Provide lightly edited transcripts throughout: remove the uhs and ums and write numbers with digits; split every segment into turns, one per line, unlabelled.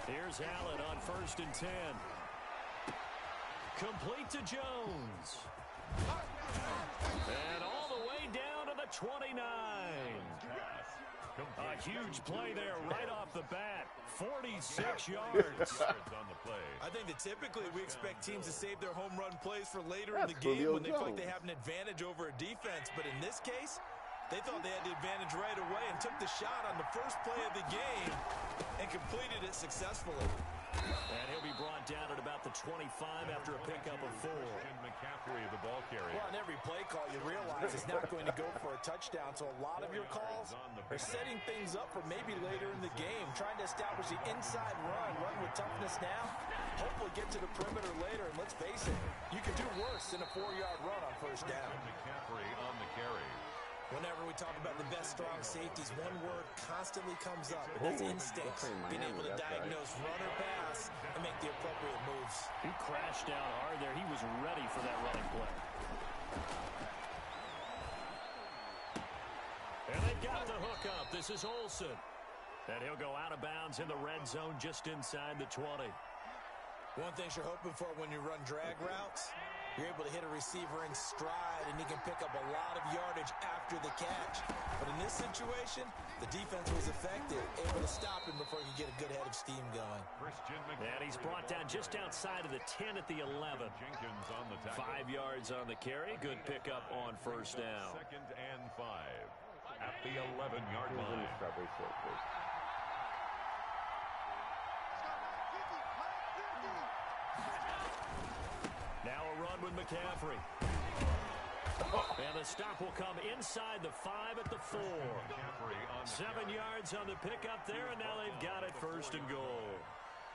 Here's Allen on 1st and 10. Complete to Jones. And all the way down to the 29. A huge play there right off the bat. 46 yards.
I think that typically we expect teams to save their home run plays for later in the game when they feel like they have an advantage over a defense. But in this case, they thought they had the advantage right away and took the shot on the first play of the game and completed it successfully.
And he'll be brought down at about the 25 after a pickup of 4.
McCaffrey, the ball carrier.
Well, on every play call, you realize it's not going to go for a touchdown. So a lot of your calls are setting things up for maybe later in the game, trying to establish the inside run with toughness now, hopefully get to the perimeter later. And let's face it, you can do worse than a 4-yard run on first down.
McCaffrey on the carry.
Whenever we talk about the best strong safeties, one word constantly comes up, and that's instincts. Being able to diagnose run or pass and make the appropriate moves.
He crashed down hard there. He was ready for that running play. And they've got the hook up. This is Olsen. And he'll go out of bounds in the red zone just inside the 20.
One thing you're hoping for when you run drag routes, you're able to hit a receiver in stride, and he can pick up a lot of yardage after the catch. But in this situation, the defense was effective, able to stop him before he could get a good head of steam going.
And he's brought down just outside of the 10 at the 11.
Jenkins on the tackle.
5 yards on the carry. Good pickup on first down.
2nd and 5 at the 11-yard line.
Now a run with McCaffrey. And the stop will come inside the 5 at the 4. 7 yards on the pickup there, and now they've got it 1st and goal.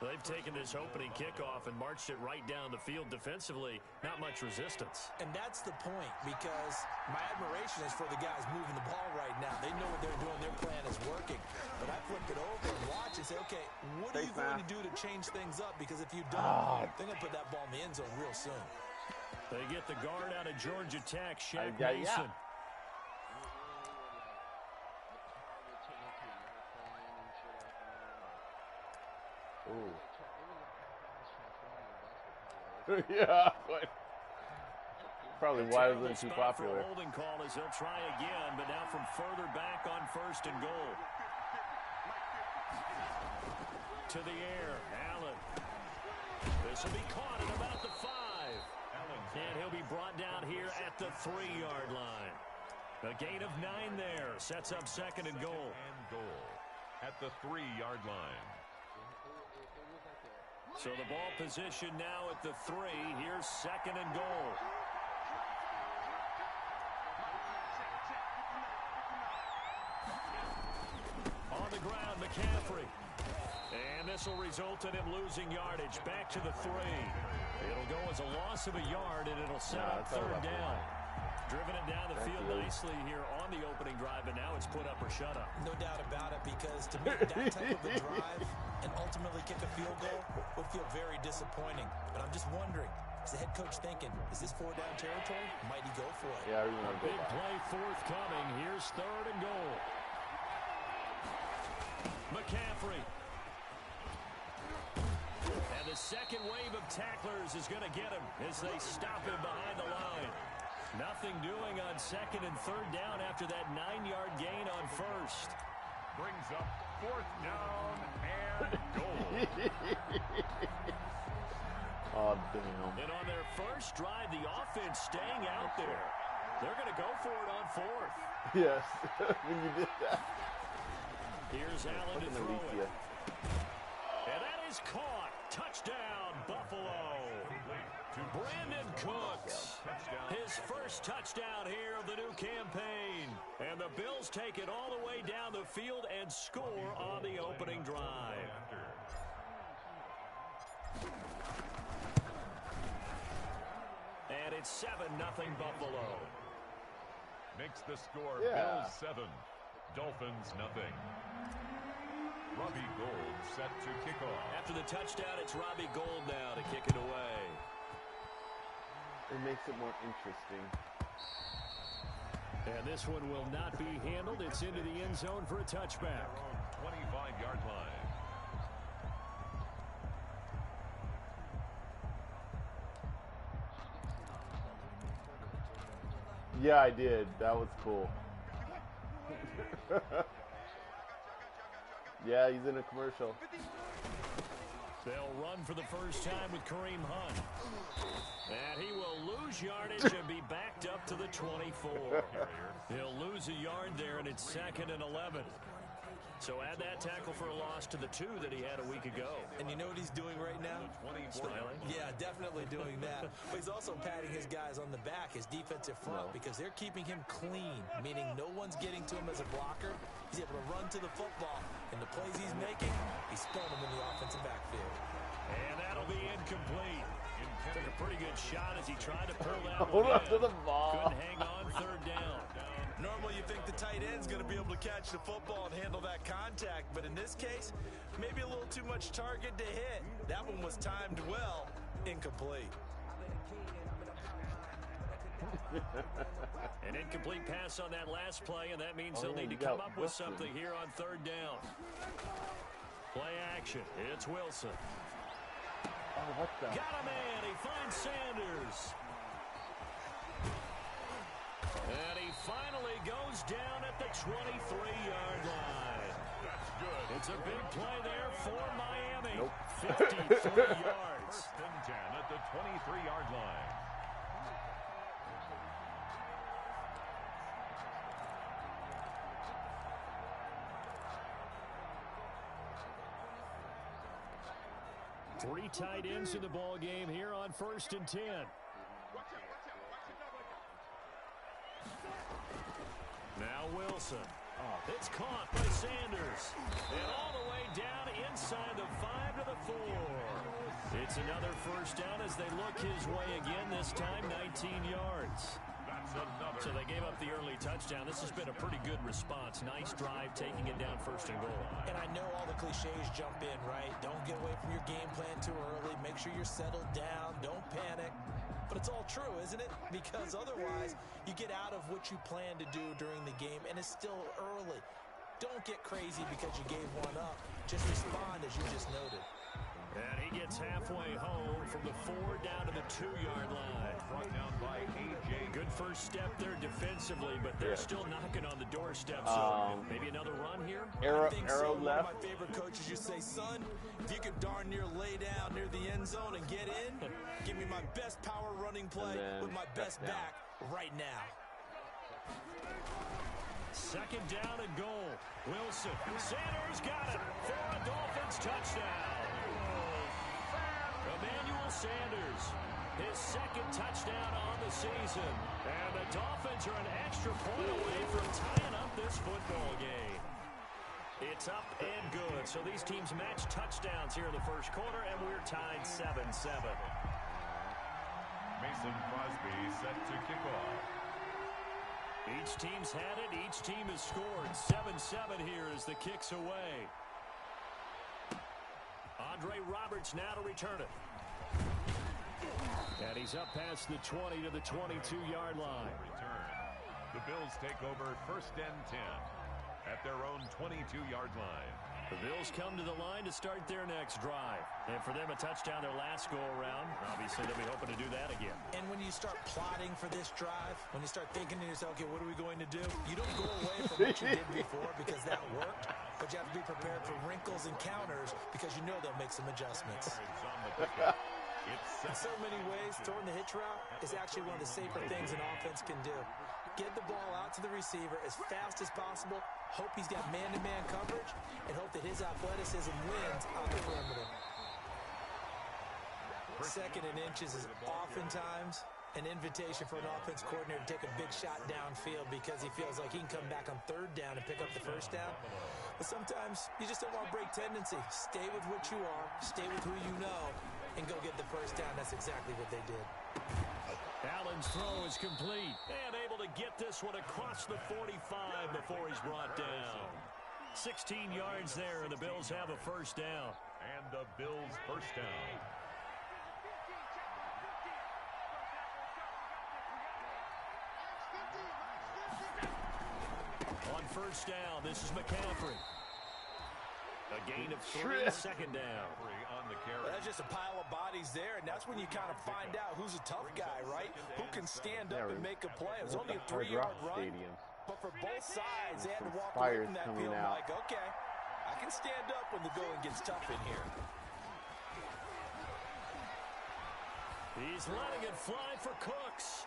They've taken this opening kickoff and marched it right down the field defensively. Not much resistance.
And that's the point, because my admiration is for the guys moving the ball right now. They know what they're doing. Their plan is working. But I flip it over and watch and say, okay, what are you going to do to change things up? Because if you don't, they're going to put that ball in the end zone real soon.
They get the guard out of Georgia Tech, Shaq Mason.
Yeah, but probably why it wasn't too popular.
For a holding call as he'll try again, but now from further back on 1st and goal. To the air, Allen. This will be caught at about the 5. And he'll be brought down here at the 3-yard line. A gain of 9 there. Sets up 2nd and goal.
At the 3-yard line.
So the ball position now at the 3. Here's 2nd and goal. On the ground, McCaffrey. And this will result in him losing yardage. Back to the 3. It'll go as a loss of a yard, and it'll set up 3rd down. Driven it down the field nicely here on the opening drive, and now it's put up or shut up.
No doubt about it, because to make that type of a drive and ultimately kick a field goal would feel very disappointing. But I'm just wondering, is the head coach thinking, is this 4-down territory? Might he go for it?
Yeah,
a big play forthcoming. Here's 3rd and goal. McCaffrey. And the second wave of tacklers is going to get him as they stop him behind the line. Nothing doing on 2nd and 3rd down after that 9-yard gain on 1st.
Brings up 4th down and goal.
Oh, damn.
And on their first drive, the offense staying out there. They're going to go for it on 4th.
Yes, when you did that.
Here's Allen to throw it. And that is caught. Touchdown, Buffalo. Brandon Cooks, his first touchdown here of the new campaign. And the Bills take it all the way down the field and score on the opening drive. And it's 7-0 Buffalo.
Makes the score Bills 7, Dolphins nothing. Robbie Gould set to kick off.
After the touchdown, it's Robbie Gould now to kick it away.
It makes it more interesting.
And this one will not be handled. It's into the end zone for a touchback.
25-yard line.
Yeah, I did. That was cool. Yeah, he's in a commercial.
They'll run for the first time with Kareem Hunt. And he will lose yardage and be backed up to the 24. He'll lose a yard there, and it's 2nd and 11. So add that tackle for a loss to the 2 that he had a week ago.
And you know what he's doing right now?
Smiling?
Yeah, definitely doing that. But he's also patting his guys on the back, his defensive front, because they're keeping him clean, meaning no one's getting to him as a blocker. He's able to run to the football. And the plays he's making, he's throwing them in the offensive backfield.
And that'll be incomplete. Took a pretty good shot as he tried to pull that
Hold
one
on to the ball.
Couldn't hang on 3rd down.
Normally you think the tight end's going to be able to catch the football and handle that contact, but in this case, maybe a little too much target to hit. That one was timed well, incomplete.
An incomplete pass on that last play, and that means they'll need to come up with something here on 3rd down. Play action. It's Wilson.
Oh, what the?
Got a man. He finds Sanders. And he finally goes down at the 23-yard line.
That's good.
It's a big play there for Miami.
Nope.
53 yards.
1st and 10 at the 23-yard line.
Three tight ends in the ball game here on 1st and 10. Now Wilson. It's caught by Sanders. And all the way down inside the 5 to the 4. It's another 1st down as they look his way again, this time 19 yards. So they gave up the early touchdown. This has been a pretty good response. Nice drive, taking it down 1st and goal.
And I know all the cliches jump in, right? Don't get away from your game plan too early. Make sure you're settled down. Don't panic. But it's all true, isn't it? Because otherwise, you get out of what you plan to do during the game, and it's still early. Don't get crazy because you gave one up. Just respond as you just noted.
And he gets halfway home from the 4 down to the 2-yard line.
Brought down by A.J.
Good first step there defensively, but they're still knocking on the doorstep. So maybe another run here?
Arrow
So.
left.
One of my favorite coaches, you say, son, if you could darn near lay down near the end zone and get in, give me my best power running play with my best back right now.
2nd down and goal. Wilson. Sanders got it for a Dolphins touchdown. Emmanuel Sanders, his 2nd touchdown on the season. And the Dolphins are an extra point away from tying up this football game. It's up and good. So these teams match touchdowns here in the 1st quarter, and we're tied 7-7.
Mason Crosby set to kick off.
Each team's had it. Each team has scored. 7-7 here as the kick's away. Andre Roberts now to return it. And he's up past the 20 to the 22-yard line.
Return. The Bills take over 1st and 10 at their own 22-yard line.
The Bills come to the line to start their next drive. And for them, a touchdown their last go-around. Obviously, they'll be hoping to do that again.
And when you start plotting for this drive, when you start thinking to yourself, okay, what are we going to do? You don't go away from what you did before because that worked. But you have to be prepared for wrinkles and counters because you know they'll make some adjustments. In so many ways, throwing the hitch route is actually one of the safer things an offense can do. Get the ball out to the receiver as fast as possible, hope he's got man-to-man coverage, and hope that his athleticism wins on the perimeter. 2nd and inches is oftentimes an invitation for an offense coordinator to take a big shot downfield because he feels like he can come back on 3rd down and pick up the 1st down. But sometimes you just don't want to break tendency. Stay with what you are, stay with who you know, and go get the 1st down. That's exactly what they did.
Allen's throw is complete and able to get this one across the 45 before he's brought down. 16 yards there, and the Bills have a 1st down.
And the Bills' 1st down.
On 1st down, this is McCaffrey. A gain of 3, 2nd down.
On the carry.
That's just a pile of bodies there, and that's when you kind of find out who's a tough guy, right? Who can stand up and make a play. It was only a 3-yard run, but for both sides, they had to walk away from that field like, okay, I can stand up when the going gets tough in here.
He's letting it fly for Cooks.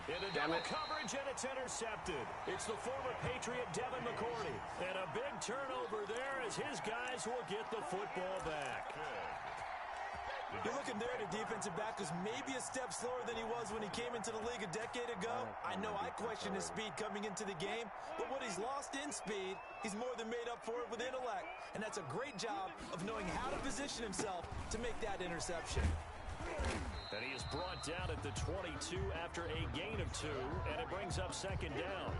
Into double coverage, and it's intercepted. It's the former Patriot Devin McCourty. And a big turnover there as his guys will get the football back.
You're looking there at a defensive back who's maybe a step slower than he was when he came into the league a decade ago. I know I questioned his speed coming into the game, but what he's lost in speed, he's more than made up for it with intellect. And that's a great job of knowing how to position himself to make that interception.
And he is brought down at the 22 after a gain of 2, and it brings up second down.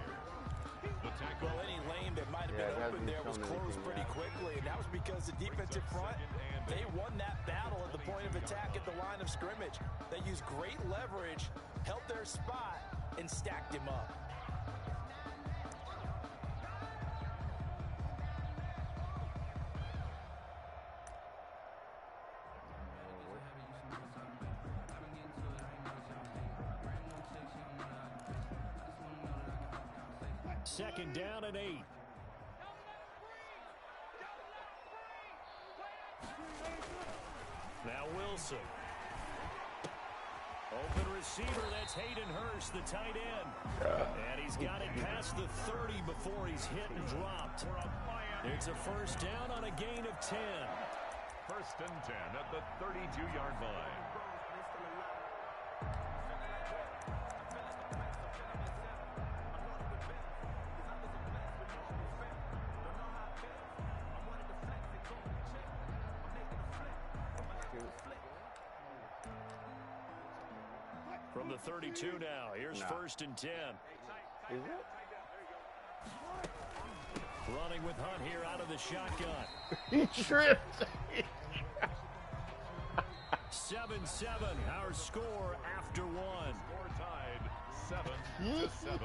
Well, any lane that might have been open there was closed pretty quickly, and that was because the defensive front, they won that battle at the point of attack at the line of scrimmage. They used great leverage, held their spot, and stacked him up.
Second down and 8. Now Wilson. Open receiver, that's Hayden Hurst, the tight end. And he's got it past the 30 before he's hit and dropped. It's a first down on a gain of 10.
First and 10 at the 32-yard line.
From the 32 now, here's first and 10.
Is it?
Running with Hunt here out of the shotgun.
He tripped.
7-7, our score after 1.
Score tied 7-7.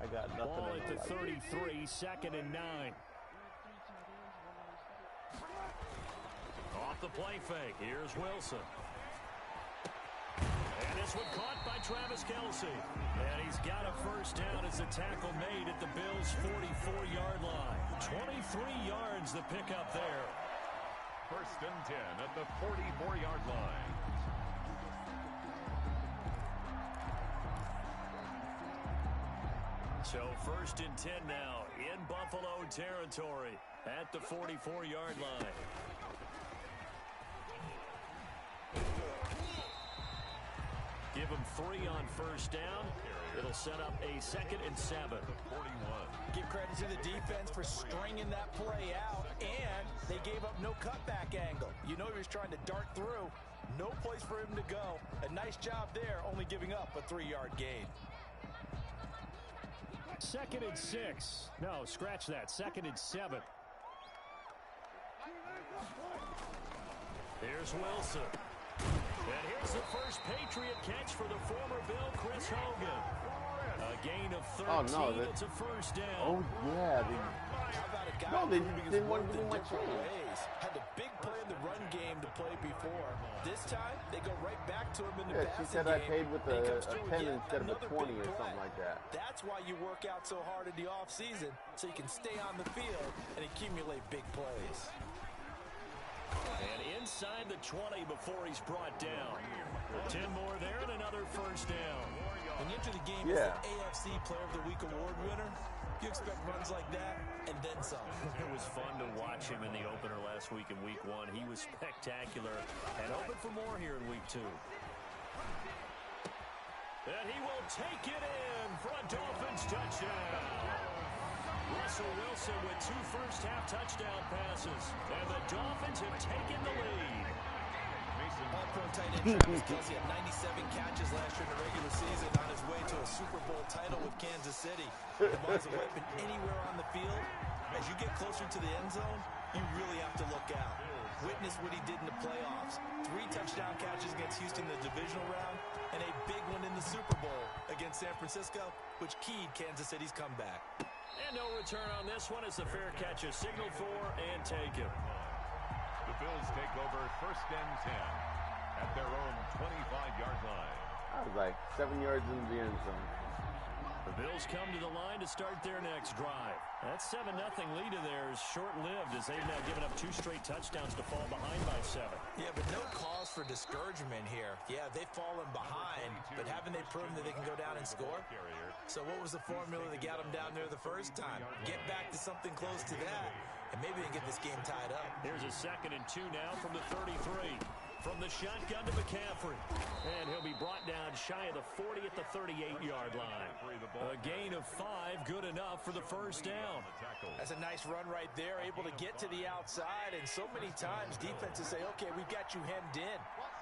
I got nothing.
Ball at the 33, second and 9. Off the play fake, here's Wilson. And this one caught by Travis Kelce. And he's got a first down as a tackle made at the Bills' 44-yard line. 23 yards the pickup there.
First and 10 at the 44-yard line.
So first and 10 now in Buffalo territory at the 44-yard line. Give him 3 on first down. It'll set up a second and 7.
41.
Give credit to the defense for stringing that play out, and they gave up no cutback angle. You know he was trying to dart through. No place for him to go. A nice job there, only giving up a 3-yard gain.
Second and 6. No, scratch that. Second and 7. Here's Wilson. And here's the first Patriot catch for the former Bill, Chris Hogan. A gain of 13. It's a first down.
Oh, yeah. They didn't want to do much.
Had the big play in the run game to play before. This time, they go right back to him in the passing game.
She said I paid with a 10 instead of a 20 or something like that.
That's why you work out so hard in the offseason, so you can stay on the field and accumulate big plays.
And inside the 20 before he's brought down. 10 more there and another first down.
When you enter the game as the AFC Player of the Week award winner, you expect runs like that and then some.
It was fun to watch him in the opener last week in Week 1. He was spectacular and hoping for more here in Week 2. And he will take it in for a Dolphins touchdown. Russell Wilson with 2 first-half touchdown passes. And the Dolphins have taken the lead.
All-pro tight end Travis Kelce had 97 catches last year in the regular season on his way to a Super Bowl title with Kansas City. The ball's a weapon anywhere on the field. As you get closer to the end zone, you really have to look out. Witness what he did in the playoffs. 3 touchdown catches against Houston in the divisional round, and a big one in the Super Bowl against San Francisco, which keyed Kansas City's comeback.
And no return on this one as the fair catch is signaled for and taken.
The Bills take over 1st and 10 at their own 25-yard line.
I was like 7 yards in the end zone.
The Bills come to the line to start their next drive. That 7-0 lead of theirs short-lived as they've now given up 2 straight touchdowns to fall behind by 7.
Yeah, but no cause for discouragement here. Yeah, they've fallen behind, but haven't they proven that they can go down and score? So what was the formula that got them down there the first time? Get back to something close to that, and maybe they can get this game tied up.
Here's a 2nd and 2 now from the 33. From the shotgun to McCaffrey. And he'll be brought down shy of the 40 at the 38-yard line. A gain of 5, good enough for the first down.
That's a nice run right there, able to get to the outside. And so many times defenses say, okay, we've got you hemmed in.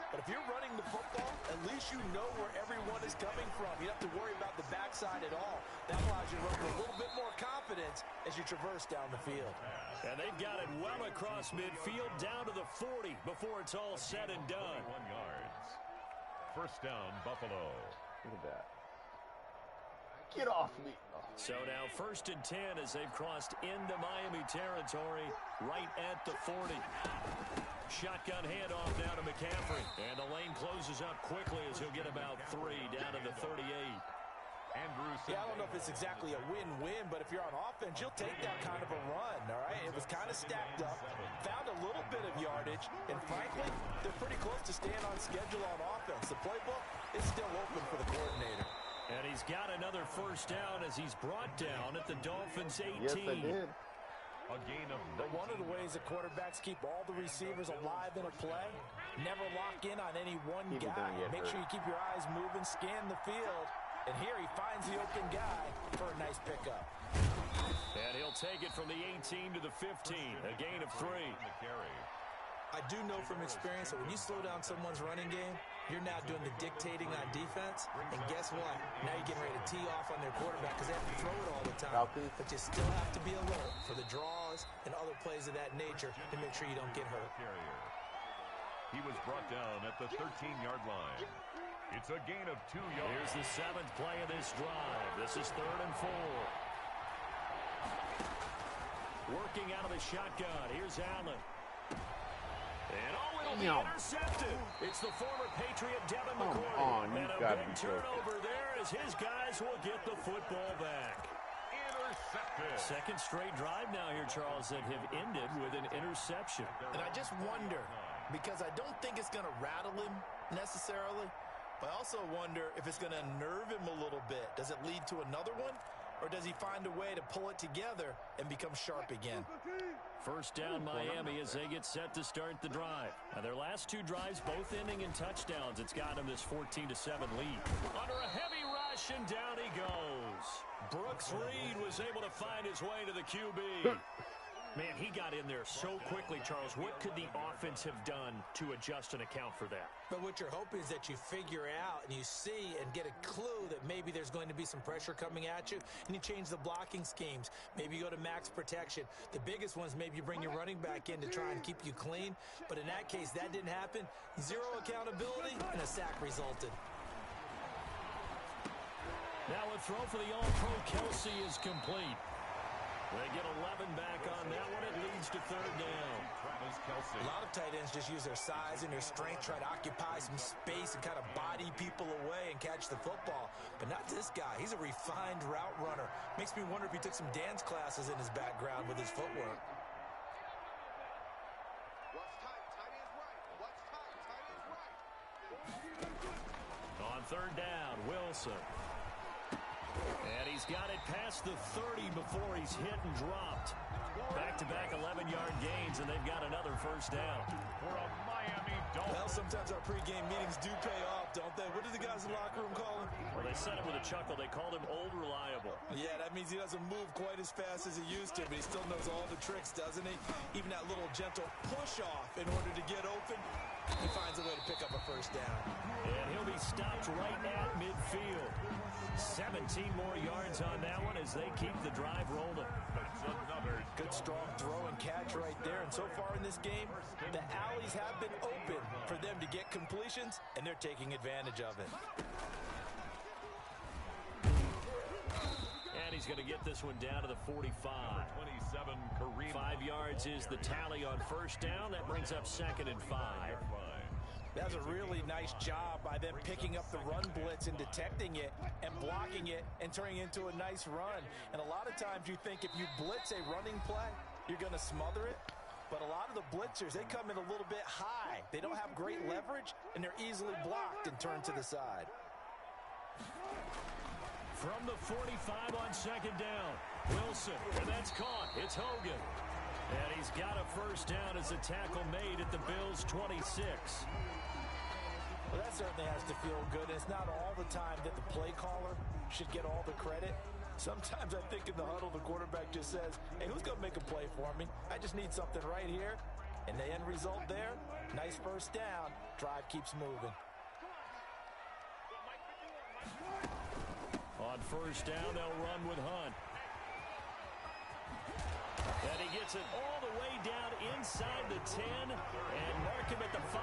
But if you're running the football, at least you know where everyone is coming from. You don't have to worry about the backside at all. That allows you to run with a little bit more confidence as you traverse down the field.
And they've got it well across midfield down to the 40 before it's all said and done.
1 yards. First down, Buffalo.
Look at that. Get off me. Oh.
So now 1st and 10 as they've crossed into Miami territory right at the 40. Shotgun handoff now to McCaffrey. And the lane closes up quickly as he'll get about 3 down to the 38.
Yeah, I don't know if it's exactly a win-win, but if you're on offense, you'll take that kind of a run, all right? It was kind of stacked up, found a little bit of yardage, and frankly, they're pretty close to staying on schedule on offense. The playbook is still open for the coordinator.
And he's got another first down as he's brought down at the Dolphins' 18.
Yes, I did.
A gain of
But one of the ways that quarterbacks keep all the receivers alive in a play, never lock in on any one guy. Make sure you keep your eyes moving, scan the field. And here he finds the open guy for a nice pickup.
And he'll take it from the 18 to the 15, a gain of 3.
I do know from experience that when you slow down someone's running game, you're now doing the dictating on defense. And guess what? Now you're getting ready to tee off on their quarterback because they have to throw it all the time. But you still have to be alert for the draws and other plays of that nature to make sure you don't get hurt.
He was brought down at the 13-yard line. It's a gain of 2 yards.
Here's the 7th play of this drive. This is 3rd and 4. Working out of the shotgun. Here's Allen. And it'll be intercepted. It's the former Patriot Devin McCourty. And a big turnover there as his guys will get the football back.
Intercepted.
2nd straight drive now here, Charles, that have ended with an interception.
And I just wonder, because I don't think it's going to rattle him necessarily, but I also wonder if it's going to unnerve him a little bit. Does it lead to another one? Or does he find a way to pull it together and become sharp again?
First down Miami as they get set to start the drive. Now their last 2 drives both ending in touchdowns. It's got them this 14-7 lead. Under a heavy rush and down he goes. Brooks Reed was able to find his way to the QB. Man, he got in there so quickly, Charles. What could the offense have done to adjust and account for that?
But what you're hoping is that you figure out and you see and get a clue that maybe there's going to be some pressure coming at you, and you change the blocking schemes. Maybe you go to max protection. The biggest ones, maybe you bring your running back in to try and keep you clean. But in that case, that didn't happen. 0 accountability, and a sack resulted.
Now a throw for the All-Pro Kelsey is complete. They get 11 back on that one. It leads to 3rd down.
A lot of tight ends just use their size and their strength, try to occupy some space and kind of body people away and catch the football. But not this guy. He's a refined route runner. Makes me wonder if he took some dance classes in his background with his footwork.
On 3rd down, Wilson. And he's got it past the 30 before he's hit and dropped. Back-to-back 11-yard gains, and they've got another first down.
For a Miami Dolphins.
Well, sometimes our pregame meetings do pay off, don't they? What do the guys in the locker room call him?
Well, they said it with a chuckle. They called him Old Reliable.
Yeah, that means he doesn't move quite as fast as he used to, but he still knows all the tricks, doesn't he? Even that little gentle push-off in order to get open, he finds a way to pick up a first down.
And he'll be stopped right at midfield. 17 more yards on that one as as they keep the drive rolling.
It's another
good strong throw and catch right there. And so far in this game, the alleys have been open for them to get completions, and they're taking advantage of it.
And he's going to get this one down to the 45.
27, Kareem.
5 yards is the tally on first down. That brings up 2nd and 5.
That's a really nice job by them picking up the run blitz and detecting it and blocking it and turning it into a nice run. And a lot of times you think if you blitz a running play, you're going to smother it. But a lot of the blitzers, they come in a little bit high. They don't have great leverage, and they're easily blocked and turned to the side.
From the 45 on 2nd down, Wilson, and that's caught. It's Hogan. And he's got a first down as a tackle made at the Bills' 26.
Well, that certainly has to feel good. It's not all the time that the play caller should get all the credit. Sometimes I think in the huddle, the quarterback just says, hey, who's going to make a play for me? I just need something right here. And the end result there, nice first down. Drive keeps moving.
On first down, they'll run with Hunt. And he gets it all the way down inside the 10 and mark him at the 5.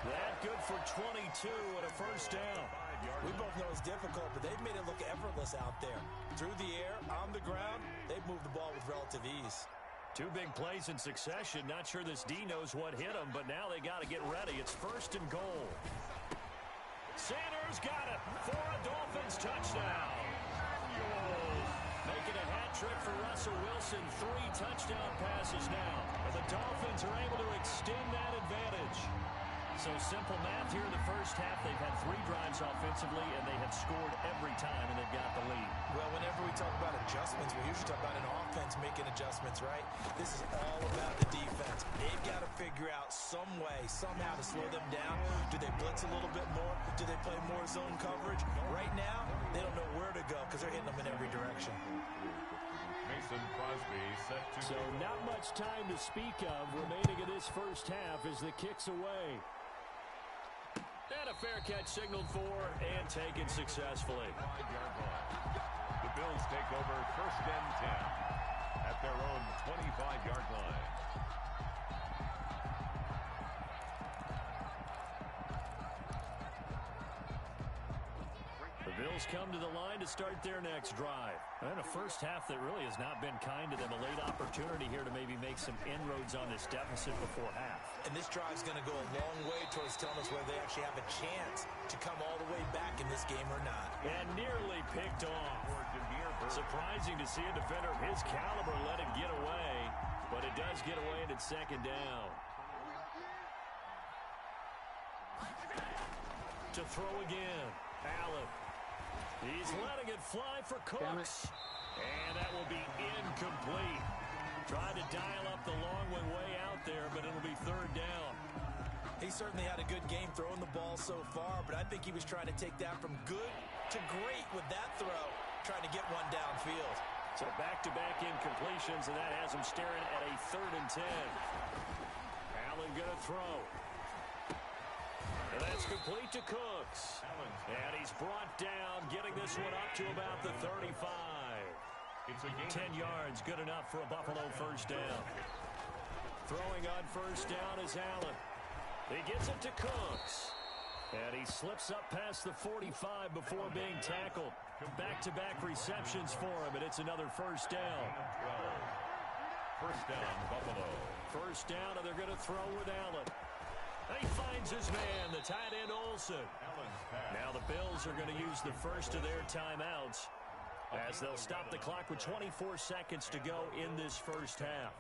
That good for 22 and a first down.
We both know it's difficult, but they've made it look effortless out there. Through the air, on the ground, they've moved the ball with relative ease.
2 big plays in succession. Not sure this D knows what hit him, but now they got to get ready. It's 1st and goal. Sanders got it for a Dolphins touchdown. Making a hat trick for Russell Wilson. 3 touchdown passes now. And the Dolphins are able to extend that advantage. So simple math here in the first half. They've had 3 drives offensively, and they have scored every time, and they've got the lead.
Well, whenever we talk about adjustments, we usually talk about an offense making adjustments, right? This is all about the defense. They've got to figure out some way, somehow to slow them down. Do they blitz a little bit more? Do they play more zone coverage? Right now, they don't know where to go because they're hitting them in every direction.
Mason Crosby set to
So not much time to speak of remaining in this first half as the kick's away. And a fair catch signaled for and taken successfully.
5-yard line. The Bills take over 1st and 10 at their own 25-yard line.
The Bills come to the line to start their next drive. And a first half that really has not been kind to them. A late opportunity here to maybe make some inroads on this deficit before half.
And this drive's going to go a long way towards telling us whether they actually have a chance to come all the way back in this game or not.
And nearly picked off. Surprising to see a defender of his caliber let it get away. But it does get away and it's 2nd down. To throw again. Allen. He's letting it fly for Cooks. And that will be incomplete. Tried to dial up the long one way out there, but it'll be 3rd down.
He certainly had a good game throwing the ball so far, but I think he was trying to take that from good to great with that throw, trying to get one downfield.
So back-to-back incompletions, and that has him staring at a 3rd and 10. Allen gonna throw. And that's complete to Cooks. And he's brought down, getting this one up to about the 35.
It's a gain.
10 yards, good enough for a Buffalo first down. Throwing on first down is Allen. He gets it to Cooks. And he slips up past the 45 before being tackled. Back-to-back receptions for him, and it's another first down.
12. First down, Buffalo.
First down, and they're going to throw with Allen. He finds his man, the tight end Olsen. Now the Bills are going to use the first of their timeouts as they'll stop the clock with 24 seconds to go in this first half.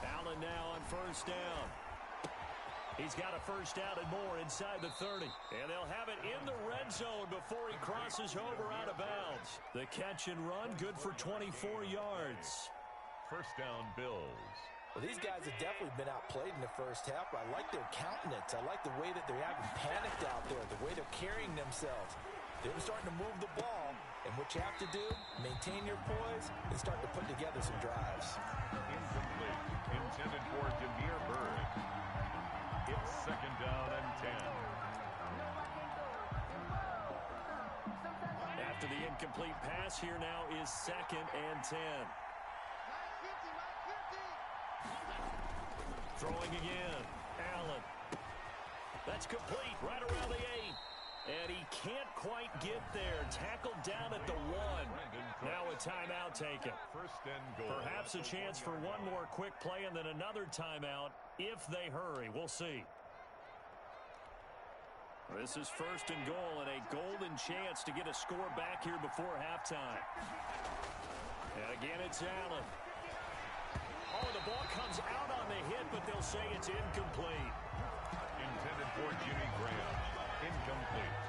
Allen now on first down. He's got a first down and more inside the 30. And they'll have it in the red zone before he crosses over out of bounds. The catch and run, good for 24 yards.
First down, Bills.
Well, these guys have definitely been outplayed in the first half. I like their countenance. I like the way that they're having panicked out there, the way they're carrying themselves. They're starting to move the ball, and what you have to do, maintain your poise and start to put together some drives.
Incomplete.
after the incomplete pass. Here now is 2nd and 10. Throwing again. Allen. That's complete right around the 8. And he can't quite get there. Tackled down at the 1. Now a timeout taken. Perhaps a chance for one more quick play and then another timeout if they hurry. We'll see. This is 1st and goal and a golden chance to get a score back here before halftime. And again, it's Allen. Oh, the ball comes out on the hit, but they'll say it's incomplete.
Intended for Jimmy Graham. Incomplete.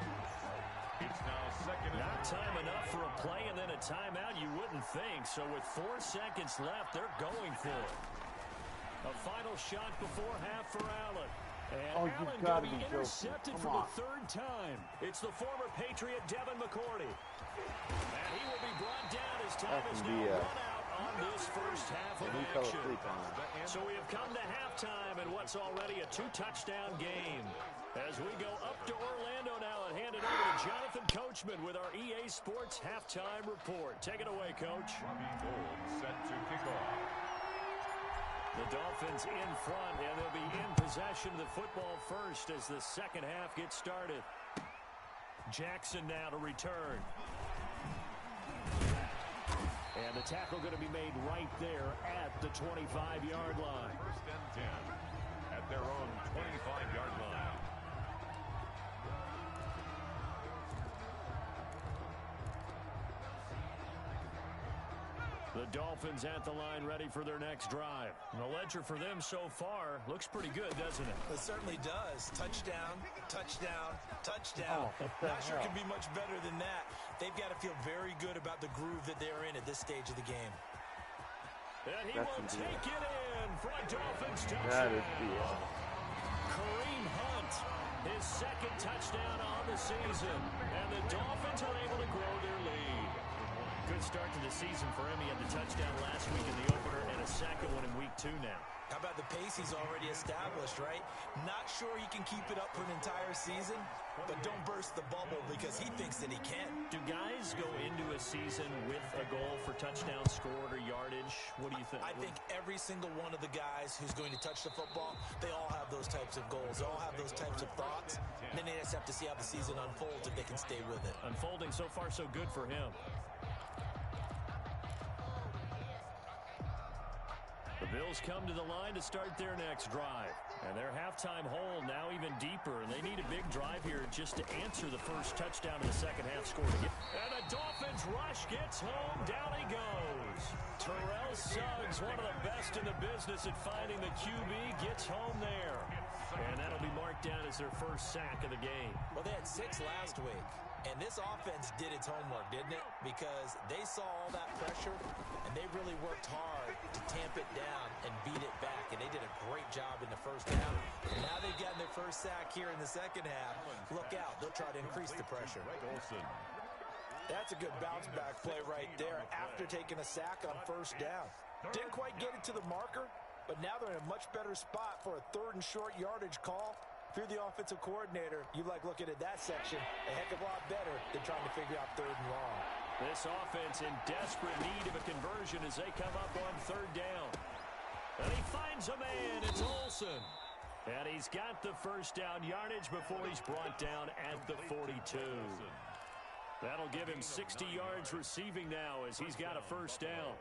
It's now 2nd and
Not time enough for a play and then a timeout, you wouldn't think. So with 4 seconds left, they're going for it. A final shot before half for Allen. And Allen going to be intercepted for the 3rd time. It's the former Patriot Devin McCourty. And he will be brought down as time is now run out on this first half of action. So we have come to halftime in what's already a 2-touchdown game. As we go up to Orlando now and hand it over to Jonathan Coachman with our EA Sports Halftime Report. Take it away, Coach.
Robbie Gould set to kick off.
The Dolphins in front, and they'll be in possession of the football first as the second half gets started. Jackson now to return. And the tackle going to be made right there at the 25-yard line.
1st and 10 at their own 25-yard line.
The Dolphins at the line ready for their next drive. And the ledger for them so far looks pretty good, doesn't it?
It certainly does. Touchdown, touchdown, touchdown. Not sure it can be much better than that. They've got to feel very good about the groove that they're in at this stage of the game.
And he will take it in for a Dolphins touchdown. Kareem Hunt, his 2nd touchdown on the season. And the Dolphins are able to grow their lead. Good start to the season for him. He had the touchdown last week in the opener and a 2nd one in week 2 now.
How about the pace he's already established, right? Not sure he can keep it up for an entire season, but don't burst the bubble because he thinks that he can.
Do guys go into a season with a goal for touchdowns scored or yardage? What do you think?
I think every single one of the guys who's going to touch the football, they all have those types of goals. They all have those types of thoughts. And then they just have to see how the season unfolds if they can stay with it.
Unfolding so far so good for him. The Bills come to the line to start their next drive. And their halftime hole now even deeper. And they need a big drive here just to answer the first touchdown in the second half score. And the Dolphins rush gets home. Down he goes. Terrell Suggs, one of the best in the business at finding the QB, gets home there. And that'll be marked down as their first sack of the game.
Well, they had 6 last week. And this offense did its homework, didn't it? Because they saw all that pressure, and they really worked hard to tamp it down and beat it back. And they did a great job in the first half. And now they've gotten their first sack here in the second half. Look out. They'll try to increase the pressure.
That's a good bounce-back play right there after taking a sack on first down. Didn't quite get it to the marker, but now they're in a much better spot for a 3rd and short yardage call. If you're the offensive coordinator, you like looking at that section a heck of a lot better than trying to figure out 3rd and long.
This offense in desperate need of a conversion as they come up on 3rd down. And he finds a man. It's Olsen. And he's got the first down yardage before he's brought down at the 42. That'll give him 60 yards receiving now as he's got a first down.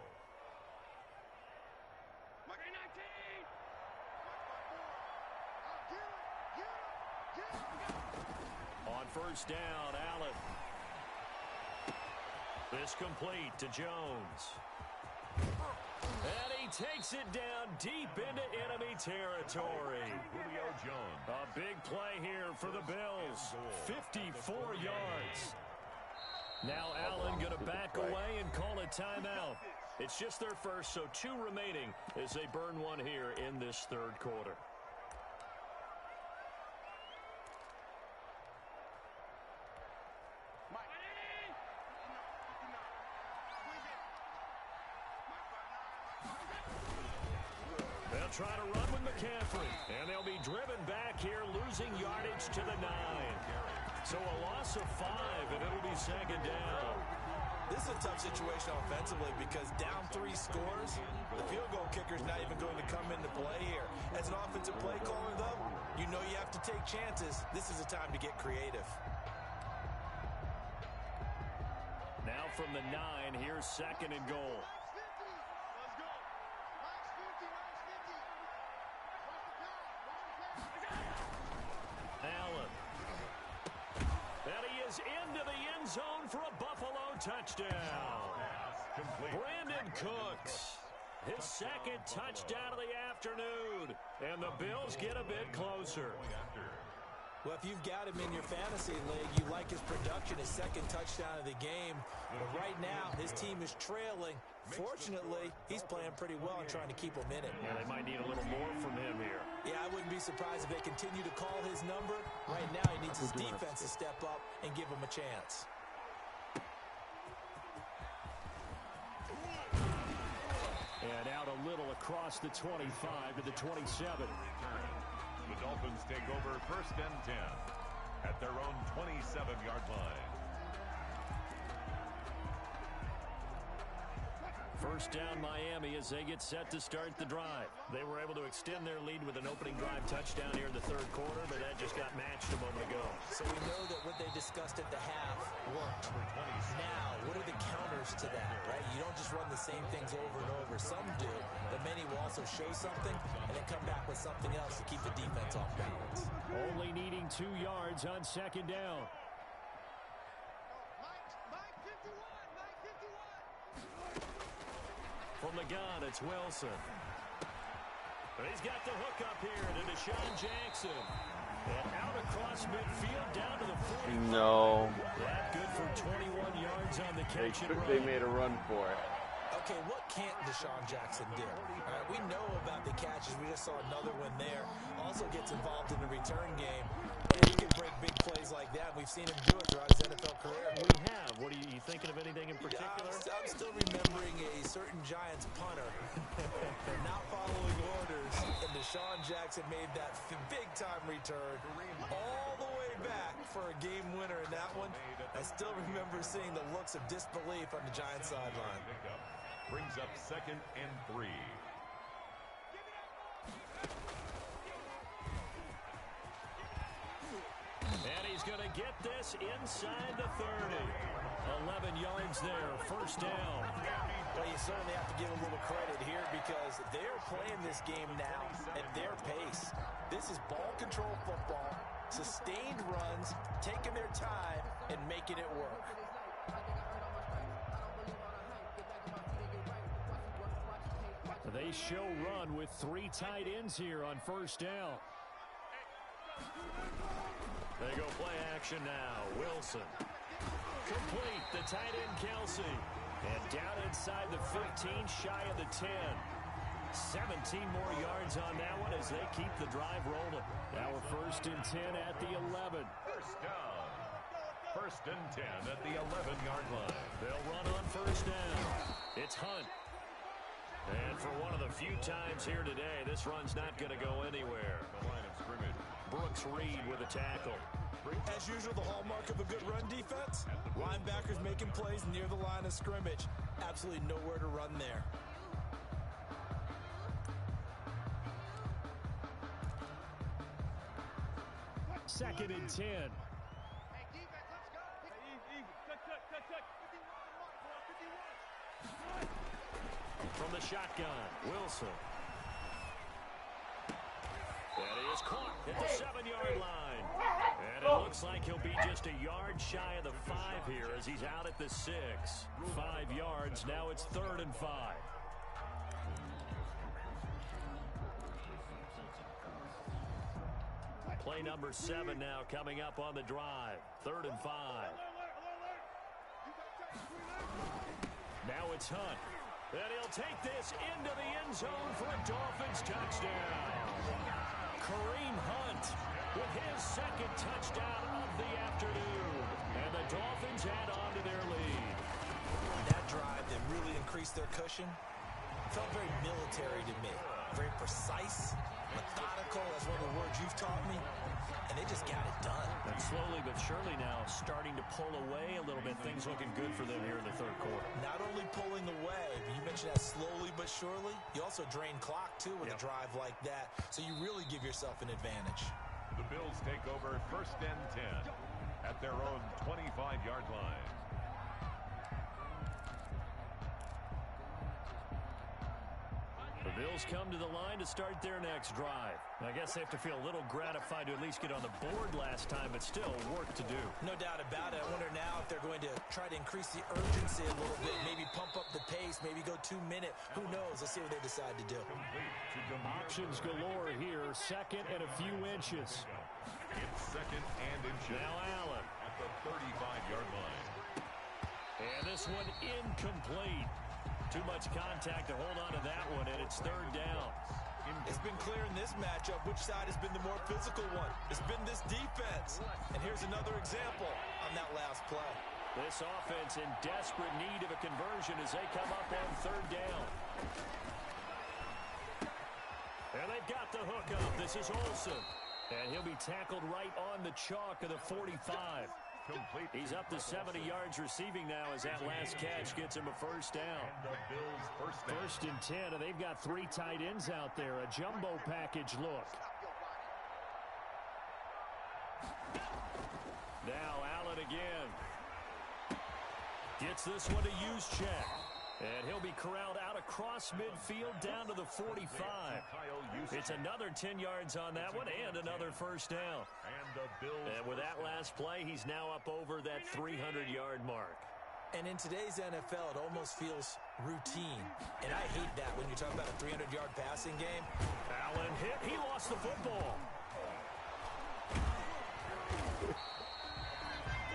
On first down, Allen. This complete to Jones. And he takes it down deep into enemy territory.
Julio Jones.
A big play here for the Bills. 54 yards. Now Allen going to back away and call a timeout. It's just their first, so 2 remaining as they burn one here in this 3rd quarter. They'll try to run with McCaffrey, and they'll be driven back here, losing yardage to the 9. So a loss of 5, and it'll be second down.
This is a tough situation offensively because down 3 scores, the field goal kicker's not even going to come into play here. As an offensive play caller, though, you know you have to take chances. This is a time to get creative.
Now from the 9, here's second and goal. Allen. And he is into the end zone for a Buffalo touchdown. Brandon Cooks, his second touchdown of the afternoon. And the Bills get a bit closer.
Well, if you've got him in your fantasy league, you like his production, his second touchdown of the game. But right now, his team is trailing. Fortunately, he's playing pretty well and trying to keep them in it.
Yeah, they might need a little more from him here.
Yeah, I wouldn't be surprised if they continue to call his number. Right now, he needs his defense to step up and give him a chance.
And out a little across the 25 to the 27.
The Dolphins take over first and 10 at their own 27-yard line.
First down Miami as they get set to start the drive. They were able to extend their lead with an opening drive touchdown here in the third quarter, but that just got matched a moment ago.
So we know that what they discussed at the half worked. Now, what are the counters to that, right? You don't just run the same things over and over. Some do, but many will also show something and then come back with something else to keep the defense off balance.
Only needing 2 yards on second down. From the gun, it's Wilson. He's got the hook up here to Deshaun Jackson. And out across midfield down to the 40.
No.
That good for 21 yards on the catch and run.
They made a run for it.
Okay, what can't Deshaun Jackson do? All right, we know about the catches. We just saw another one there. Also gets involved in the return game. And he can break big plays like that. We've seen him do it throughout his NFL career.
We have. What are you thinking of anything in particular?
I'm still remembering a certain Giants punter not following orders, and Deshaun Jackson made that big-time return all the way back for a game winner in that one. I still remember seeing the looks of disbelief on the Giants sideline.
Brings up second and 3.
And he's going to get this inside the 30. 11 yards there, first down.
Well, you certainly have to give a little credit here because they're playing this game now at their pace. This is ball control football, sustained runs, taking their time, and making it work.
They show run with 3 tight ends here on first down. They go play action now. Wilson. Complete. The tight end, Kelsey. And down inside the 15, shy of the 10. 17 more yards on that one as they keep the drive rolling. Now we're first and 10 at the 11.
First down. First and 10 at the 11-yard line.
They'll run on first down. It's Hunt. And for one of the few times here today, this run's not going to go anywhere.
The line of scrimmage.
Brooks Reed with a tackle.
As usual, the hallmark of a good run defense, linebackers making plays near the line of scrimmage. Absolutely nowhere to run there.
Second and 10. From the shotgun, Wilson. And he is caught at the 7-yard line. And it looks like he'll be just a yard shy of the 5 here as he's out at the 6. 5 yards, now it's 3rd and 5. Play number 7 now coming up on the drive. 3rd and 5. Now it's Hunt. And he'll take this into the end zone for a Dolphins touchdown. Kareem Hunt with his second touchdown of the afternoon. And the Dolphins add on to their lead.
That drive that really increased their cushion felt very military to me. Very precise, methodical. That's one of the words you've taught me. And they just got it done.
And slowly but surely now starting to pull away a little bit. Things looking good for them here in the third quarter.
Not only pulling away, but you mentioned that slowly but surely. You also drain clock, too, with a drive like that. So you really give yourself an advantage.
The Bills take over 1st and 10 at their own 25-yard line.
The Bills come to the line to start their next drive. I guess they have to feel a little gratified to at least get on the board last time, but still work to do.
No doubt about it. I wonder now if they're going to try to increase the urgency a little bit, maybe pump up the pace, maybe go 2 minute. Who knows? Let's see what they decide to do.
Options galore here. 2nd and a few inches.
It's 2nd and inches.
Now Allen
at the 35-yard line.
And this one incomplete. Too much contact to hold on to that one, and it's 3rd down.
It's been clear in this matchup which side has been the more physical one. It's been this defense. And here's another example on that last play.
This offense in desperate need of a conversion as they come up on 3rd down. And they've got the hook up. This is Olsen. And he'll be tackled right on the chalk of the 45. He's up to 70 yards receiving now as that last catch gets him a 1st down.
And the Bills
1st and 10, and they've got 3 tight ends out there. A jumbo package look. Now Allen again. Gets this one to Juszczyk. And he'll be corralled out across midfield down to the 45. It's another 10 yards on that one and another 1st down. And with that last play, he's now up over that 300-yard mark.
And in today's NFL, it almost feels routine. And I hate that when you talk about a 300-yard passing game.
Allen hit. He lost the football.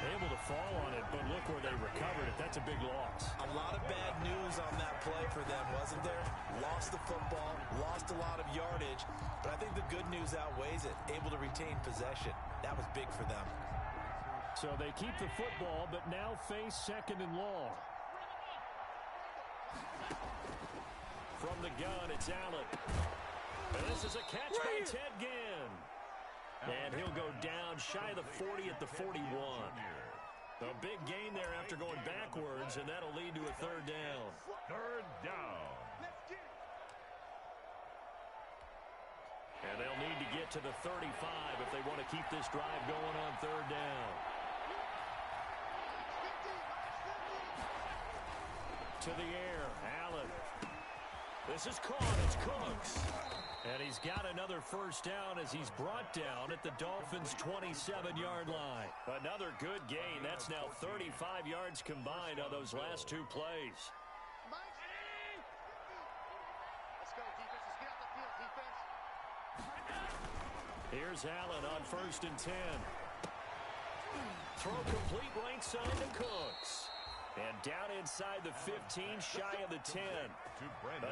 Able to fall on it, but look where they recovered it. That's a big loss.
A lot of bad news on that play for them, wasn't there? Lost the football, lost a lot of yardage, but I think the good news outweighs it. Able to retain possession. That was big for them.
So they keep the football, but now face 2nd and long. From the gun, it's Allen. And this is a catch by Ted Ginn. And he'll go down shy of the 40 at the 41. A big gain there after going backwards, and that'll lead to a 3rd down.
3rd down.
And they'll need to get to the 35 if they want to keep this drive going on 3rd down. To the air, Allen. This is caught. It's Cooks. And he's got another 1st down as he's brought down at the Dolphins' 27-yard line. Another good gain. That's now 35 yards combined on those last 2 plays.
Let's go, defense. Let's get out the field, defense.
Here's Allen on 1st and 10. Throw complete right side to Cooks. And down inside the 15, shy of the 10.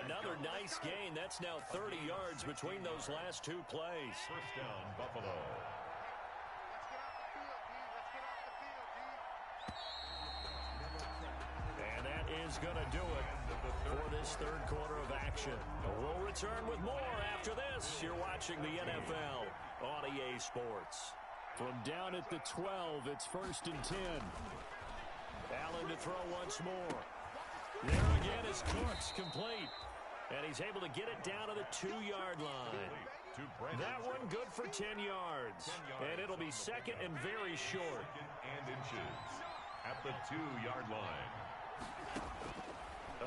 Another nice gain. That's now 30 yards between those last 2 plays.
1st down, Buffalo.
And that is going to do it for this 3rd quarter of action. We'll return with more after this. You're watching the NFL on EA Sports. From down at the 12, it's 1st and 10. Allen to throw once more. There again is Cooks, complete. And he's able to get it down to the 2-yard line. That one good for 10 yards. And it'll be 2nd and very short.
2nd and inches at the 2-yard line.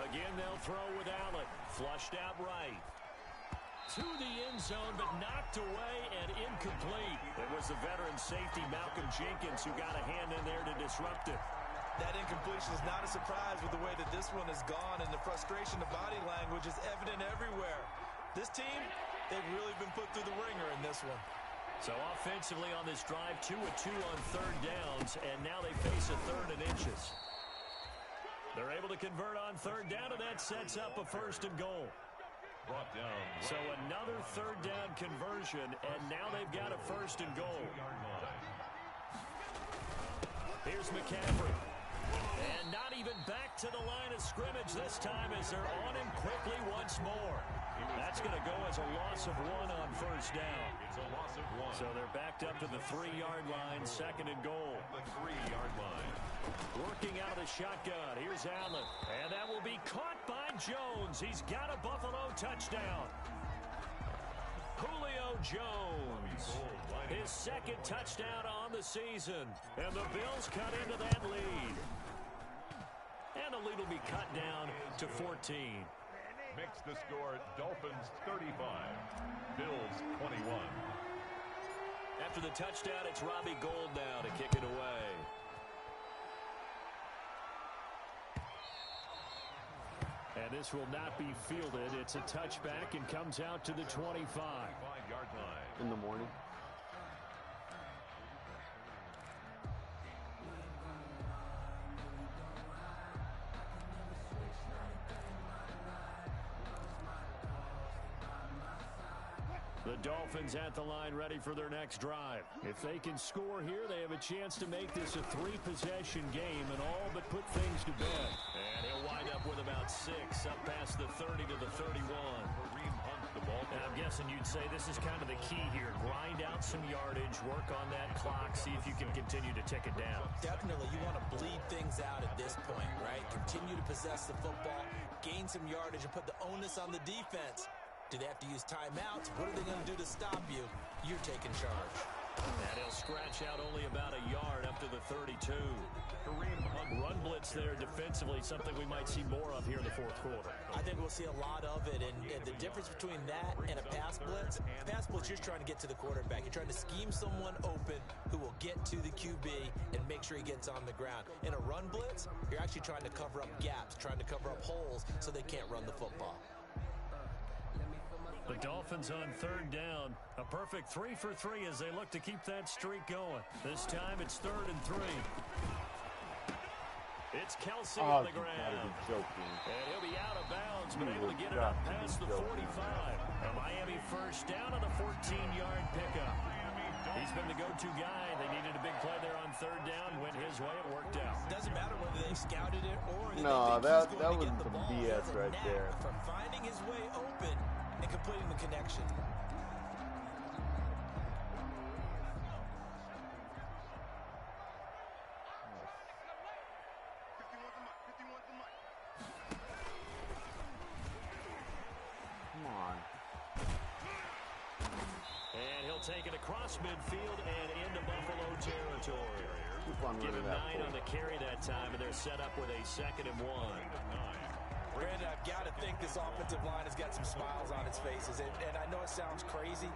Again, they'll throw with Allen. Flushed out right. To the end zone, but knocked away and incomplete. It was the veteran safety, Malcolm Jenkins, who got a hand in there to disrupt it.
That incompletion is not a surprise with the way that this one has gone, and the frustration, the body language is evident everywhere. This team, they've really been put through the ringer in this one.
So offensively on this drive, 2 of 2 on 3rd downs, and now they face a 3rd and inches. They're able to convert on 3rd down, and that sets up a 1st and goal.
Brought down.
So another 3rd down conversion, and now they've got a 1st and goal. Here's McCaffrey. And not even back to the line of scrimmage this time as they're on him quickly once more. That's going to go as a loss of 1 on first down.
It's a loss of 1.
So they're backed up to the 3-yard line, 2nd and goal.
The 3-yard line.
Working out of the shotgun. Here's Allen. And that will be caught by Jones. He's got a Buffalo touchdown. Julio Jones. His 2nd touchdown on the season. And the Bills cut into that lead. And the lead will be cut down to 14.
Makes the score Dolphins 35, Bills 21.
After the touchdown, it's Robbie Gould now to kick it away. And this will not be fielded. It's a touchback and comes out to the 25.
5-yard line.
In the morning.
The Dolphins at the line ready for their next drive. If they can score here, they have a chance to make this a 3-possession game and all but put things to bed. And he'll wind up with about 6 up past the 30 to the 31.
Kareem Hunt the ball.
And I'm guessing you'd say this is kind of the key here. Grind out some yardage, work on that clock, see if you can continue to tick it down.
Definitely, you want to bleed things out at this point, right? Continue to possess the football, gain some yardage, and put the onus on the defense. Do they have to use timeouts? What are they going to do to stop you? You're taking charge.
And he'll scratch out only about a yard up to the 32.
Kareem Hunt.
Run blitz there defensively, something we might see more of here in the 4th quarter.
I think we'll see a lot of it, and the difference between that and a pass blitz, you're trying to get to the quarterback. You're trying to scheme someone open who will get to the QB and make sure he gets on the ground. In a run blitz, you're actually trying to cover up gaps, trying to cover up holes so they can't run the football.
The Dolphins on 3rd down. A perfect 3 for 3 as they look to keep that streak going. This time it's 3rd and 3. It's Kelsey on the ground. And he'll be out of bounds, but able to get it up past the 45. A Miami first down on the 14-yard pickup. He's been the go-to guy. They needed a big play there on 3rd down. Went his way. It worked out.
Doesn't matter whether they scouted it or
No,
that
was some BS right there.
For finding his way open and completing the connection.
Come on.
And he'll take it across midfield and into Buffalo territory. Give him 9 on the carry that time, and they're set up with a 2nd and 1.
Brandon, I've got to think this offensive line has got some smiles on its faces. And I know it sounds crazy,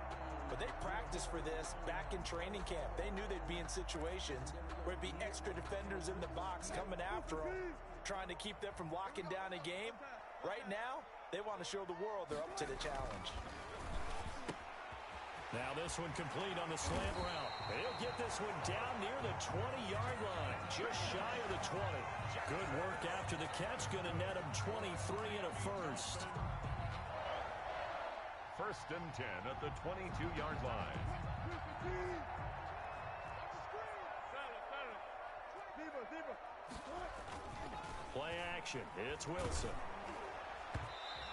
but they practiced for this back in training camp. They knew they'd be in situations where it'd be extra defenders in the box coming after them, trying to keep them from locking down a game. Right now, they want to show the world they're up to the challenge.
Now this one complete on the slant route. He'll get this one down near the 20-yard line, just shy of the 20. Good work after the catch, going to net him 23 and a first.
1st and 10 at the 22-yard line.
Play action. It's Wilson.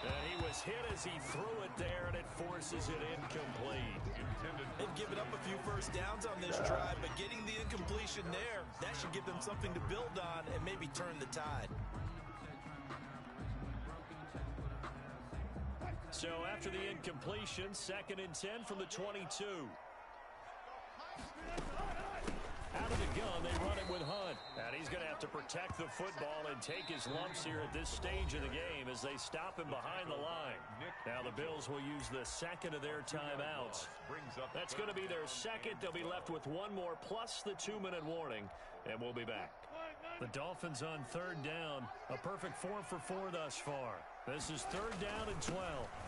And he was hit as he threw it there, and it forces it incomplete.
They've given up a few first downs on this drive, but getting the incompletion there, that should give them something to build on and maybe turn the tide.
So after the incompletion, 2nd and 10 from the 22. Out of the gun, they run it with Hunt. And he's going to have to protect the football and take his lumps here at this stage of the game as they stop him behind the line. Now the Bills will use the 2nd of their timeouts. That's going to be their 2nd. They'll be left with 1 more plus the 2-minute warning, and we'll be back. The Dolphins on 3rd down. A perfect 4 for 4 thus far. This is 3rd down and 12.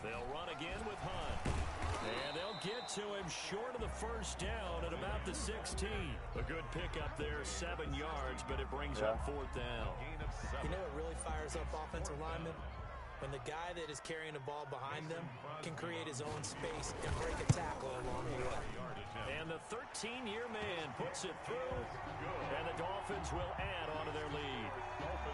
They'll run again with Hunt. And they'll get to him short of the first down at about the 16. A good pickup there, 7 yards, but it brings up 4th down.
You know what really fires up offensive linemen? When the guy that is carrying the ball behind them can create his own space and break a tackle along the way.
And the 13-year man puts it through, and the Dolphins will add on to their lead.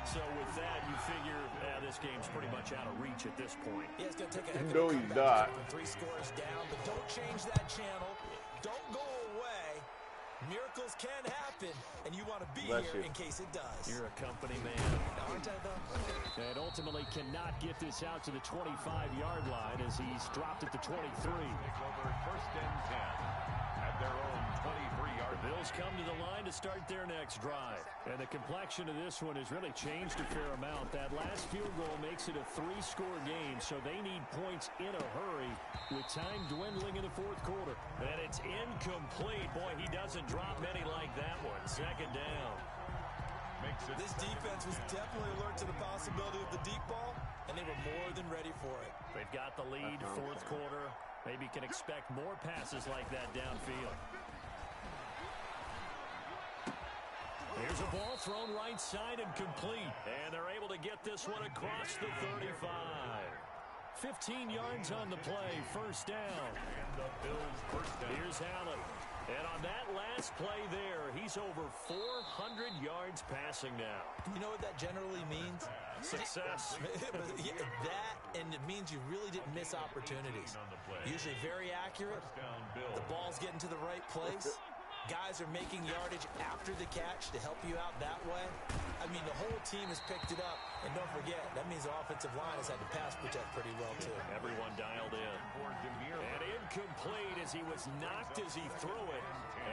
So with that, you figure this game's pretty much out of reach at this point.
Yeah, it's going to take a heck of
No,
a
he's
comeback
not.
from 3 scores down, but don't change that channel. Don't go away. Miracles can happen, and you want to be here in case it does.
You're a company man.
Aren't I, though?
And ultimately cannot get this out to the 25-yard line as he's dropped it to 23.
Take over 1st and 10 at their own 23-yard.
The Bills come to the line to start their next drive. And the complexion of this one has really changed a fair amount. That last field goal makes it a 3-score game, so they need points in a hurry with time dwindling in the 4th quarter. And it's incomplete. Boy, he doesn't drop many like that one. 2nd down.
This defense was definitely alert to the possibility of the deep ball, and they were more than ready for it.
They've got the lead, 4th quarter. Maybe can expect more passes like that downfield. Here's a ball thrown right side and complete. And they're able to get this one across the 35. 15 yards on the play, 1st down.
And the Bills' 1st down.
Here's Allen. And on that last play there, he's over 400 yards passing now.
You know what that generally means?
Success.
Yeah, that, and it means you really didn't miss opportunities. Usually very accurate. The ball's getting to the right place. Guys are making yardage after the catch to help you out that way. I mean, the whole team has picked it up. And don't forget, that means the offensive line has had to pass protect pretty well, too.
Everyone dialed in. And incomplete as he was knocked as he threw it.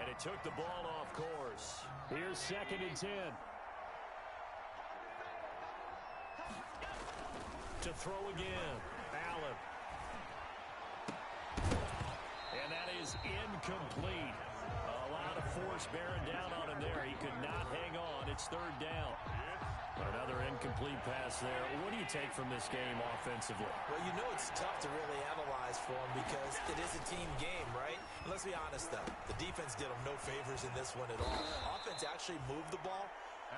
And it took the ball off course. Here's 2nd and 10. To throw again. Allen. And that is incomplete. A lot of force bearing down on him there. He could not hang on. It's 3rd down. Another incomplete pass there. What do you take from this game offensively?
Well, you know it's tough to really analyze for him because it is a team game, right? And let's be honest, though. The defense did him no favors in this one at all. Offense actually moved the ball.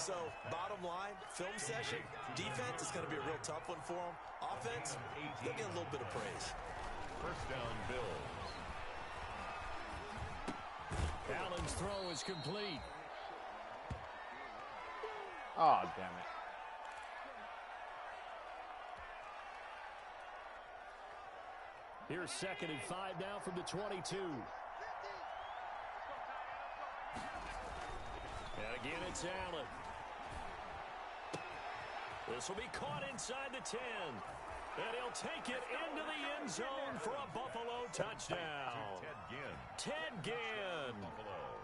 So, bottom line, film session, defense is going to be a real tough one for him. Offense, they'll get a little bit of praise.
1st down, Bills.
Allen's throw is complete.
Oh, damn it.
Here's 2nd and 5 now from the 22. And again, it's Allen. This will be caught inside the 10. And he'll take it into the end zone for a Buffalo touchdown. Ted Ginn.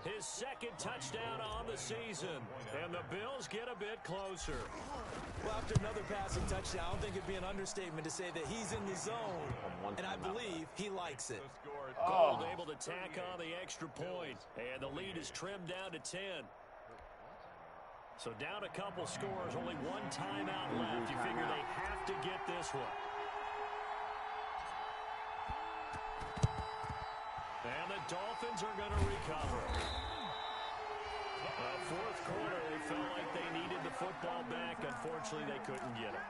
His 2nd touchdown on the season. And the Bills get a bit closer.
Well, after another passing touchdown, I don't think it'd be an understatement to say that he's in the zone. And I believe he likes it.
Gold able to tack on the extra point. And the lead is trimmed down to 10. So down a couple scores, only one timeout left. You figure they have to get this one. And the Dolphins are going to recover. 4th quarter, they felt like they needed the football back. Unfortunately, they couldn't get it.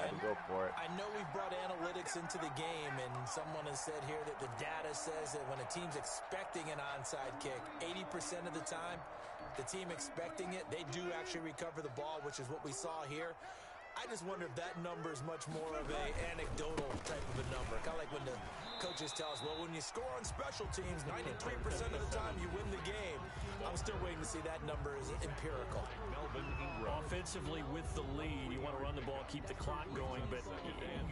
And
go for it.
I know we've brought analytics into the game, and someone has said here that the data says that when a team's expecting an onside kick, 80% of the time, the team expecting it, they do actually recover the ball, which is what we saw here. I just wonder if that number is much more of a anecdotal type of a number. Kind of like when the coaches tell us, well, when you score on special teams, 93% of the time you win the game. I'm still waiting to see that number is empirical.
Offensively with the lead, you want to run the ball, keep the clock going, but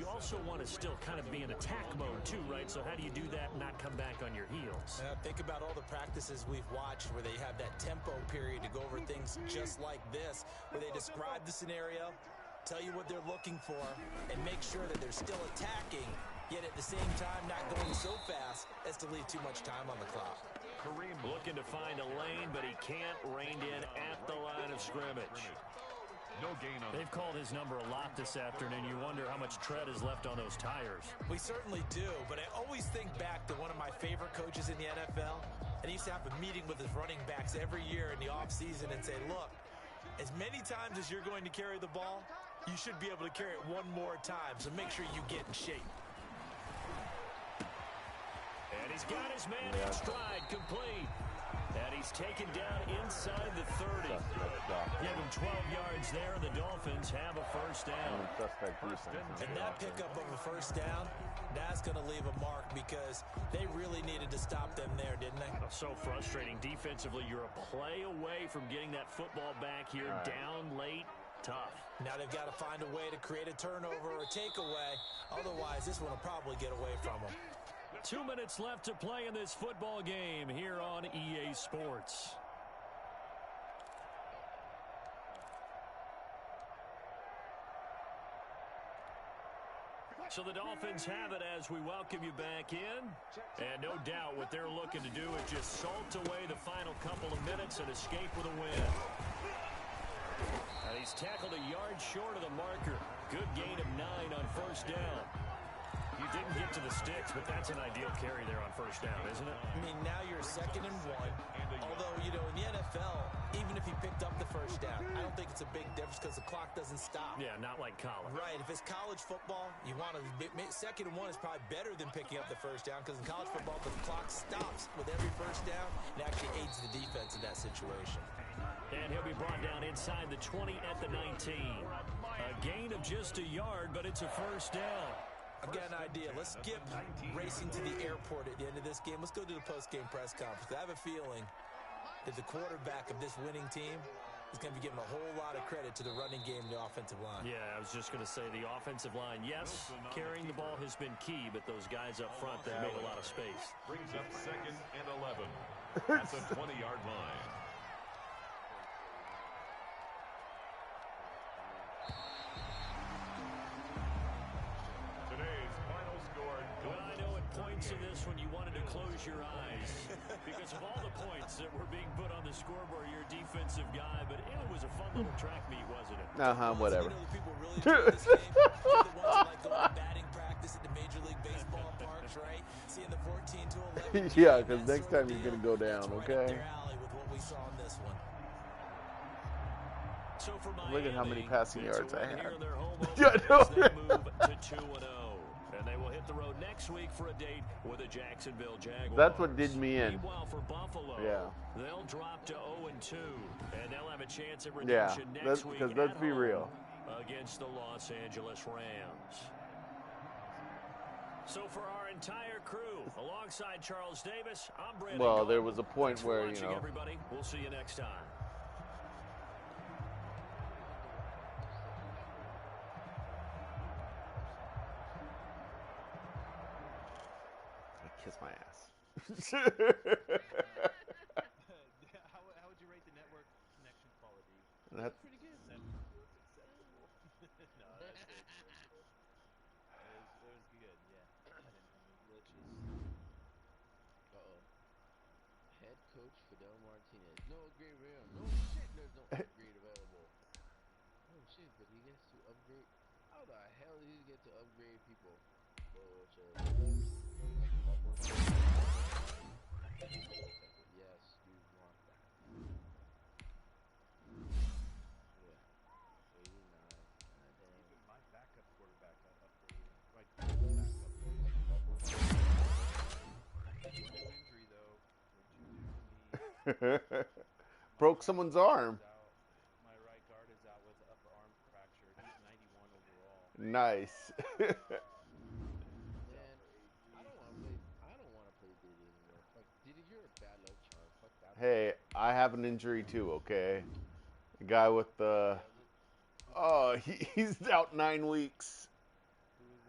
you also want to still kind of be in attack mode too, right? So how do you do that and not come back on your heels?
Think about all the practices we've watched where they have that tempo period to go over things just like this, where they describe the scenario, tell you what they're looking for, and make sure that they're still attacking, yet at the same time not going so fast as to leave too much time on the clock.
Kareem looking to find a lane, but he can't rein in at the line of scrimmage.
No gain on.
They've called his number a lot this afternoon. You wonder how much tread is left on those tires.
We certainly do, but I always think back to one of my favorite coaches in the NFL, and he used to have a meeting with his running backs every year in the offseason and say, look, as many times as you're going to carry the ball, you should be able to carry it one more time, so make sure you get in shape.
And he's got his man in stride, complete. And he's taken down inside the 30. Give him 12 yards there, and the Dolphins have a first down.
And that pickup of a first down, that's going to leave a mark because they really needed to stop them there, didn't they?
So frustrating. Defensively, you're a play away from getting that football back here. Down late. Tough.
Now they've got to find a way to create a turnover or takeaway. Otherwise, this one will probably get away from them.
2 minutes left to play in this football game here on EA Sports. So the Dolphins have it as we welcome you back in. And no doubt what they're looking to do is just salt away the final couple of minutes and escape with a win. And he's tackled a yard short of the marker. Good gain of 9 on first down. You didn't get to the sticks, but that's an ideal carry there on first down, isn't it?
I mean, now you're 2nd and 1. Although, you know, in the NFL, even if you picked up the first down, I don't think it's a big difference because the clock doesn't stop.
Yeah, not like college.
Right. If it's college football, you want to 2nd and 1 is probably better than picking up the first down because in college football, the clock stops with every first down and actually aids the defense in that situation.
And he'll be brought down inside the 20 at the 19. A gain of just a yard, but it's a first down.
I've got an idea. Let's skip racing to the airport at the end of this game. Let's go to the post-game press conference. I have a feeling that the quarterback of this winning team is going to be given a whole lot of credit to the running game and the offensive line.
Yeah, I was just going to say the offensive line, yes, carrying the ball has been key, but those guys up front, they've made a lot of space.
Brings up 2nd and 11 at the 20-yard line.
To this when you wanted to close your eyes because of all the points that were being put on the scoreboard, your defensive guy, but it was a fun little track meet, wasn't it?
You
Whatever.
know, the people really enjoy this game. They're the ones who like going to batting practice at the Major League Baseball parks, right? Seeing the 14 to 11.
Yeah, because next time he's going to go down, okay?
Right up their alley with what we saw in this one.
So for Miami,
Look at how many passing yards I had.
Yeah, no. They move to 2-0. And they will hit the road next week for a date with the Jacksonville Jaguars.
That's what did me in.
Meanwhile, for Buffalo, they'll drop to 0-2, and they'll have a chance at redemption next week. Because let's be real, against the Los Angeles Rams. So for our entire crew, alongside Charles Davis, I'm Brandon.
Well, there was a point where
everybody. We'll see you next time.
Kiss my ass.
How would you rate the network connection quality?
That's
pretty good. No, that's good. It was good, yeah. I didn't have any glitches.
Head coach Fidel Martinez. No upgrade room. No shit, there's no upgrade available. Oh shit, but he gets to upgrade. How the hell did he get to upgrade people? Bullshit. Yes, you want that. Yeah. 89.
Even my backup quarterback got upgraded. My backup. No injury though. What'd you do to me?
broke someone's arm.
My right guard is out with upper arm fracture. He's 91 overall.
Nice. Hey, I have an injury too, okay? The guy with the... Oh, he's out 9 weeks.
Who is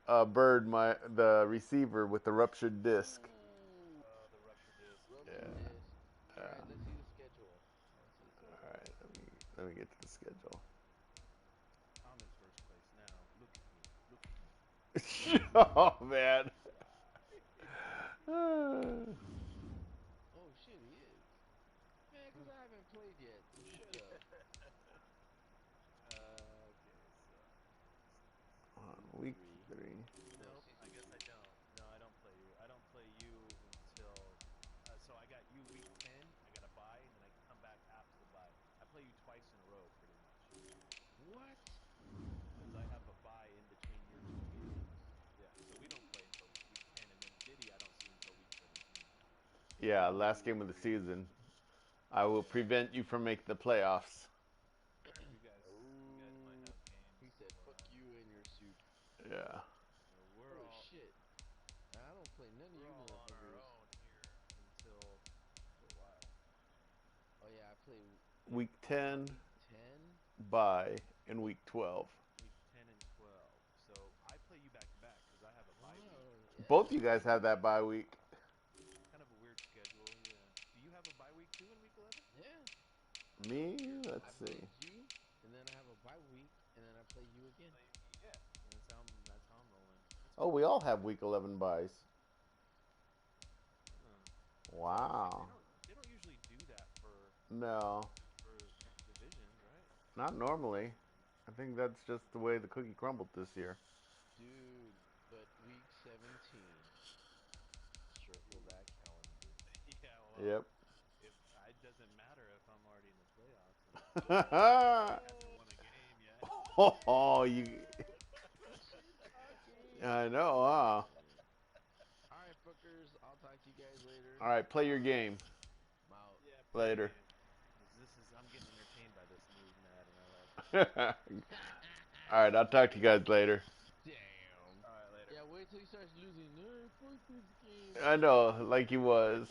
that?
Bird, the receiver with the ruptured disc.
The ruptured disc.
Yeah.
Alright, let's see the schedule.
Alright, let me get to the schedule.
I'm in first place now. Look at me. Look at me.
Oh, man.
Oh shit, he is. Man, because I haven't played yet. Shut up.
Okay,
Week 3.
nope, I guess I don't. No, I don't play you. I don't play you until... so I got you week 10, I got a bye, and then I come back after the bye. I play you twice in a row, pretty much.
What?
Because I have a bye in between your 2 games. Yeah, so we don't play until week 10, and then Diddy I don't see until week 17.
Yeah, last game of the season. I will prevent you from making the playoffs.
You guys might have games.
He said, "Fuck you and your soup."
Yeah.
We're
Oh
all
shit! I don't play none of
we're
you
all on our
motherfuckers.
own here until for a while.
Oh yeah, I play
Week 10
week 10.
bye in week 12.
Week 10 and 12. So I play you back to back because I have a bye week.
Oh yeah.
Both you guys have that bye week.
Kind of a weird schedule, yeah. Do you have a bye week too in week 11?
Yeah.
Me,
I
let's see.
played you, and then I have a bye week, and then I play you again.
Play me, yeah. That's how I'm rolling. That's
Oh, we all have week 11 buys.
huh.
Wow.
They don't usually do that
No,
for divisions, right?
not normally. I think that's just the way the cookie crumbled this year.
Dude, but week 17. Circle that calendar.
Yeah, well,
Yep.
if it doesn't matter if I'm already in the playoffs and hasn't won a game yet.
Oh, you.
Shit talking.
I know, huh?
Alright, fuckers. I'll talk to you guys later.
All right, play your game.
I'm out.
Yeah, play
Later.
the game. 'Cause I'm getting entertained by this news, Madden. I like it.
All right, I'll talk to you guys later.
Damn.
All right, later.
Yeah, wait till he starts losing. No, fuck this game.
I know, like he was.